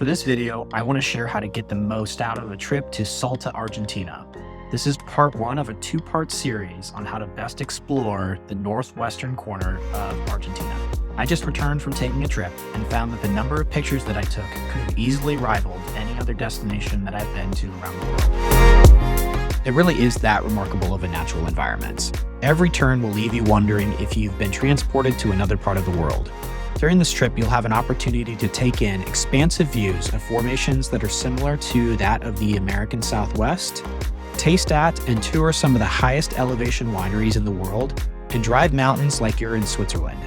For this video, I want to share how to get the most out of a trip to Salta, Argentina. This is part one of a two-part series on how to best explore the northwestern corner of Argentina. I just returned from taking a trip and found that the number of pictures that I took could have easily rivaled any other destination that I've been to around the world. It really is that remarkable of a natural environment. Every turn will leave you wondering if you've been transported to another part of the world. During this trip, you'll have an opportunity to take in expansive views of formations that are similar to that of the American Southwest, taste at and tour some of the highest elevation wineries in the world, and drive mountains like you're in Switzerland.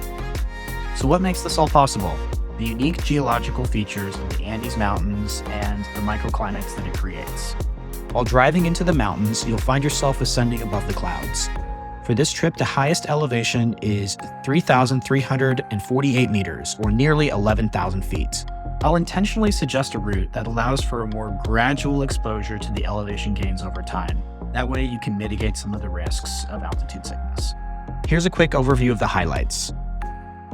So what makes this all possible? The unique geological features of the Andes Mountains and the microclimates that it creates. While driving into the mountains, you'll find yourself ascending above the clouds. For this trip, the highest elevation is 3,348 meters, or nearly 11,000 feet. I'll intentionally suggest a route that allows for a more gradual exposure to the elevation gains over time. That way you can mitigate some of the risks of altitude sickness. Here's a quick overview of the highlights.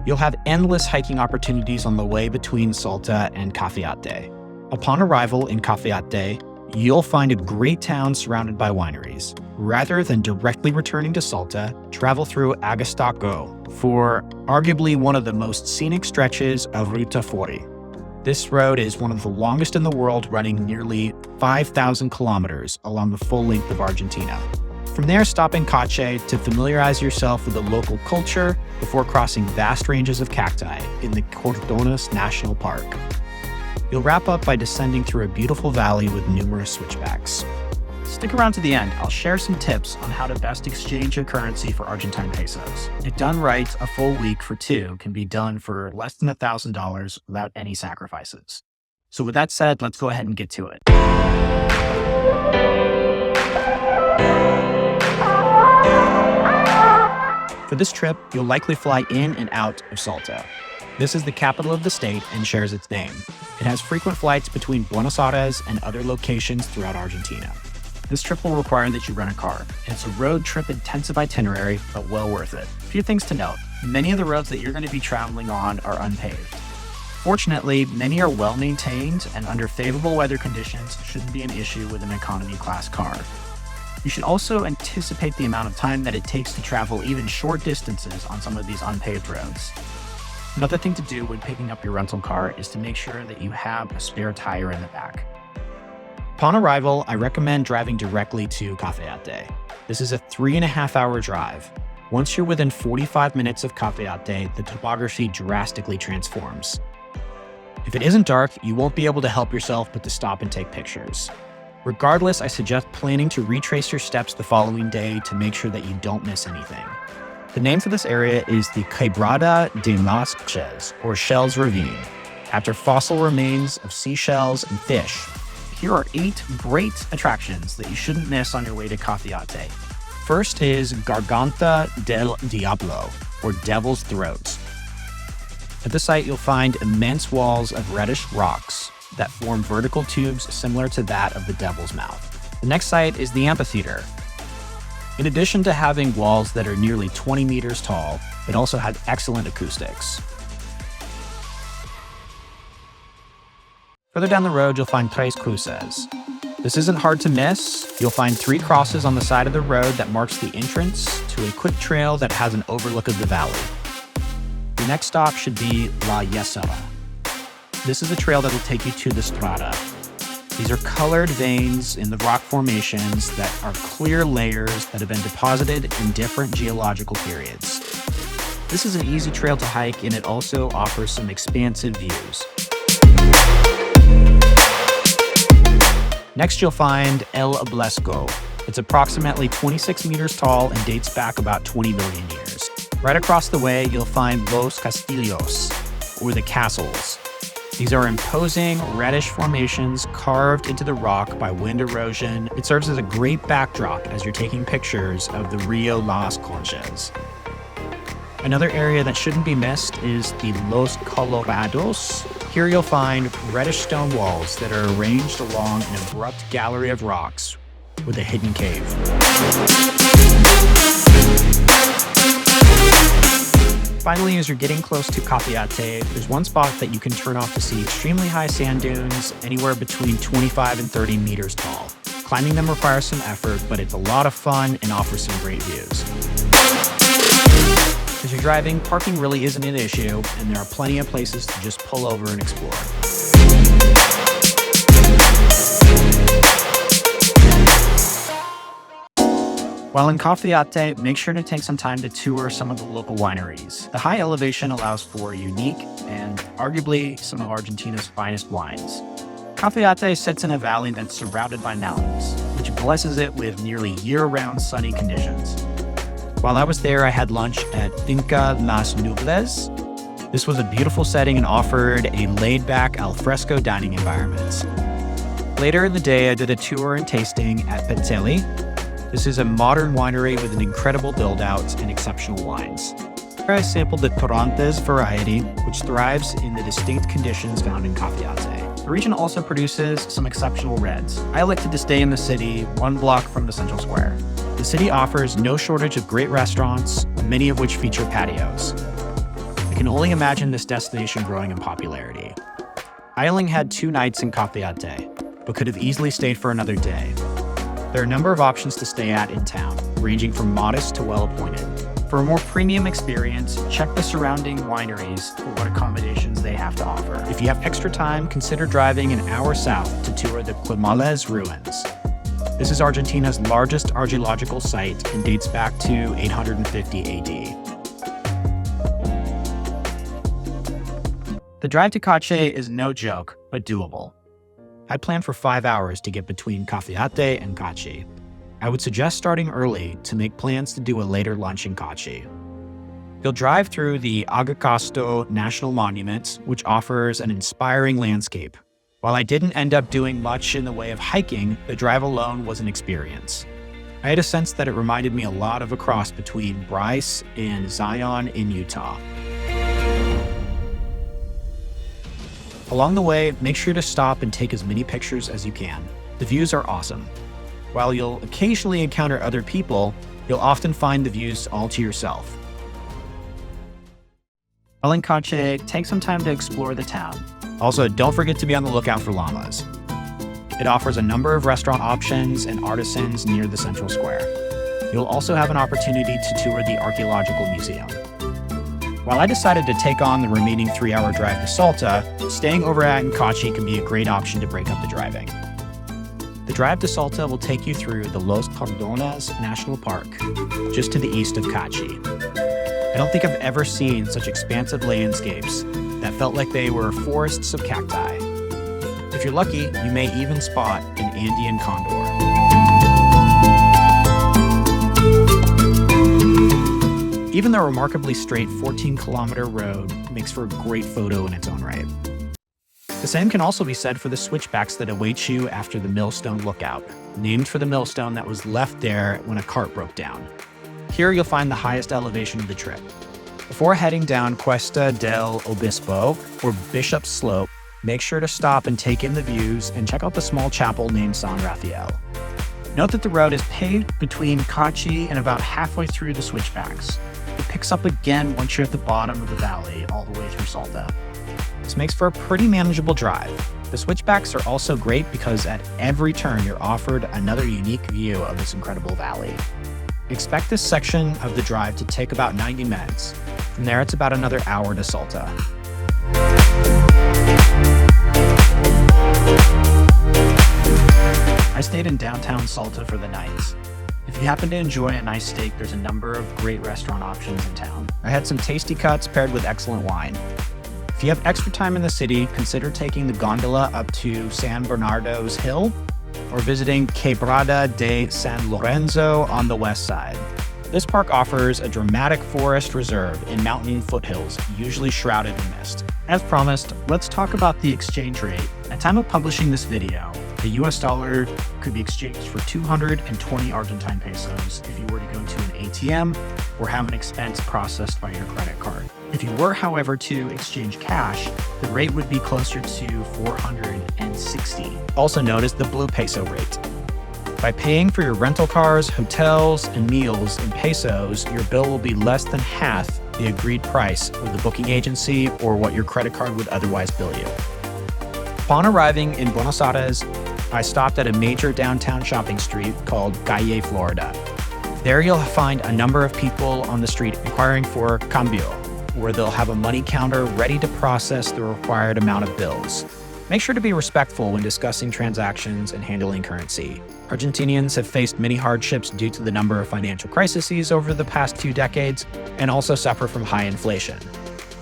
You'll have endless hiking opportunities on the way between Salta and Cafayate. Upon arrival in Cafayate, you'll find a great town surrounded by wineries. Rather than directly returning to Salta, travel through Angastaco for arguably one of the most scenic stretches of Ruta 40. This road is one of the longest in the world, running nearly 5,000 kilometers along the full length of Argentina. From there, stop in Cachi to familiarize yourself with the local culture before crossing vast ranges of cacti in the Cardones National Park. You'll wrap up by descending through a beautiful valley with numerous switchbacks. Stick around to the end. I'll share some tips on how to best exchange your currency for Argentine pesos. If done right, a full week for two can be done for less than $1,000 without any sacrifices. So with that said, let's go ahead and get to it. For this trip, you'll likely fly in and out of Salta. This is the capital of the state and shares its name. It has frequent flights between Buenos Aires and other locations throughout Argentina. This trip will require that you rent a car. It's a road trip intensive itinerary, but well worth it. A few things to note. Many of the roads that you're going to be traveling on are unpaved. Fortunately, many are well maintained and under favorable weather conditions shouldn't be an issue with an economy class car. You should also anticipate the amount of time that it takes to travel even short distances on some of these unpaved roads. Another thing to do when picking up your rental car is to make sure that you have a spare tire in the back. Upon arrival, I recommend driving directly to Cafayate. This is a 3.5-hour drive. Once you're within 45 minutes of Cafayate, the topography drastically transforms. If it isn't dark, you won't be able to help yourself but to stop and take pictures. Regardless, I suggest planning to retrace your steps the following day to make sure that you don't miss anything. The name for this area is the Quebrada de las Conchas, or Shells Ravine, after fossil remains of seashells and fish. Here are 8 great attractions that you shouldn't miss on your way to Cafayate. First is Garganta del Diablo, or Devil's Throat. At the site, you'll find immense walls of reddish rocks that form vertical tubes similar to that of the Devil's Mouth. The next site is the amphitheater. In addition to having walls that are nearly 20 meters tall, it also has excellent acoustics. Further down the road, you'll find Tres Cruces. This isn't hard to miss. You'll find 3 crosses on the side of the road that marks the entrance to a quick trail that has an overlook of the valley. The next stop should be La Yesera. This is a trail that will take you to the strata. These are colored veins in the rock formations that are clear layers that have been deposited in different geological periods. This is an easy trail to hike, and it also offers some expansive views. Next, you'll find El Obelisco. It's approximately 26 meters tall and dates back about 20 million years. Right across the way, you'll find Los Castillos, or the castles. These are imposing reddish formations carved into the rock by wind erosion. It serves as a great backdrop as you're taking pictures of the Rio Las Conchas. Another area that shouldn't be missed is the Los Colorados. Here you'll find reddish stone walls that are arranged along an abrupt gallery of rocks with a hidden cave. Finally, as you're getting close to Cafayate, there's one spot that you can turn off to see extremely high sand dunes, anywhere between 25 and 30 meters tall. Climbing them requires some effort, but it's a lot of fun and offers some great views. As you're driving, parking really isn't an issue, and there are plenty of places to just pull over and explore. While in Cafayate, make sure to take some time to tour some of the local wineries. The high elevation allows for unique and arguably some of Argentina's finest wines. Cafayate sits in a valley that's surrounded by mountains, which blesses it with nearly year-round sunny conditions. While I was there, I had lunch at Finca Las Nubles. This was a beautiful setting and offered a laid-back alfresco dining environment. Later in the day, I did a tour and tasting at Petelli. This is a modern winery with an incredible build-out and exceptional wines. I sampled the Torrontés variety, which thrives in the distinct conditions found in Cafayate. The region also produces some exceptional reds. I elected to stay in the city, 1 block from the central square. The city offers no shortage of great restaurants, many of which feature patios. I can only imagine this destination growing in popularity. I only had 2 nights in Cafayate, but could have easily stayed for another day. There are a number of options to stay at in town, ranging from modest to well-appointed. For a more premium experience, check the surrounding wineries for what accommodations they have to offer. If you have extra time, consider driving an hour south to tour the Quemales ruins. This is Argentina's largest archaeological site and dates back to 850 AD. The drive to Cachi is no joke, but doable. I planned for 5 hours to get between Cafayate and Cachi. I would suggest starting early to make plans to do a later lunch in Cachi. You'll drive through the Angastaco National Monument, which offers an inspiring landscape. While I didn't end up doing much in the way of hiking, the drive alone was an experience. I had a sense that it reminded me a lot of a cross between Bryce and Zion in Utah. Along the way, make sure to stop and take as many pictures as you can. The views are awesome. While you'll occasionally encounter other people, you'll often find the views all to yourself. While in Cachi, take some time to explore the town. Also, don't forget to be on the lookout for llamas. It offers a number of restaurant options and artisans near the central square. You'll also have an opportunity to tour the archaeological museum. While I decided to take on the remaining 3-hour drive to Salta, staying over at Cachi can be a great option to break up the driving. The drive to Salta will take you through the Los Cardones National Park, just to the east of Cachi. I don't think I've ever seen such expansive landscapes that felt like they were forests of cacti. If you're lucky, you may even spot an Andean condor. Even the remarkably straight 14-kilometer road makes for a great photo in its own right. The same can also be said for the switchbacks that await you after the Millstone Lookout, named for the millstone that was left there when a cart broke down. Here you'll find the highest elevation of the trip. Before heading down Cuesta del Obispo, or Bishop's Slope, make sure to stop and take in the views and check out the small chapel named San Rafael. Note that the road is paved between Cachi and about halfway through the switchbacks. It picks up again once you're at the bottom of the valley, all the way through Salta. This makes for a pretty manageable drive. The switchbacks are also great because at every turn you're offered another unique view of this incredible valley. Expect this section of the drive to take about 90 minutes. From there, it's about another hour to Salta. I stayed in downtown Salta for the night. If you happen to enjoy a nice steak, there's a number of great restaurant options in town. I had some tasty cuts paired with excellent wine. If you have extra time in the city, consider taking the gondola up to San Bernardo's Hill or visiting Quebrada de San Lorenzo on the west side. This park offers a dramatic forest reserve in mountain foothills, usually shrouded in mist. As promised, let's talk about the exchange rate. At the time of publishing this video, the US dollar could be exchanged for 220 Argentine pesos if you were to go to an ATM or have an expense processed by your credit card. If you were, however, to exchange cash, the rate would be closer to 460. Also notice the blue peso rate. By paying for your rental cars, hotels, and meals in pesos, your bill will be less than half the agreed price with the booking agency or what your credit card would otherwise bill you. Upon arriving in Buenos Aires, I stopped at a major downtown shopping street called Calle Florida. There you'll find a number of people on the street inquiring for cambio, where they'll have a money counter ready to process the required amount of bills. Make sure to be respectful when discussing transactions and handling currency. Argentinians have faced many hardships due to the number of financial crises over the past few decades and also suffer from high inflation.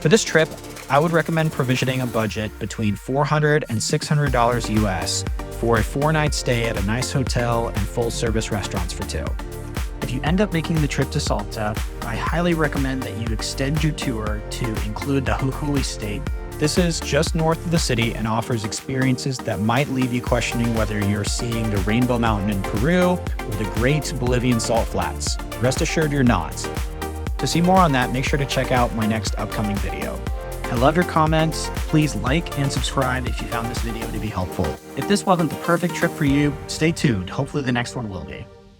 For this trip, I would recommend provisioning a budget between $400 and $600 US for a 4-night stay at a nice hotel and full-service restaurants for two. If you end up making the trip to Salta, I highly recommend that you extend your tour to include the Jujuy state. This is just north of the city and offers experiences that might leave you questioning whether you're seeing the Rainbow Mountain in Peru or the great Bolivian salt flats. Rest assured you're not. To see more on that, make sure to check out my next upcoming video. I love your comments. Please like and subscribe if you found this video to be helpful. If this wasn't the perfect trip for you, stay tuned. Hopefully the next one will be.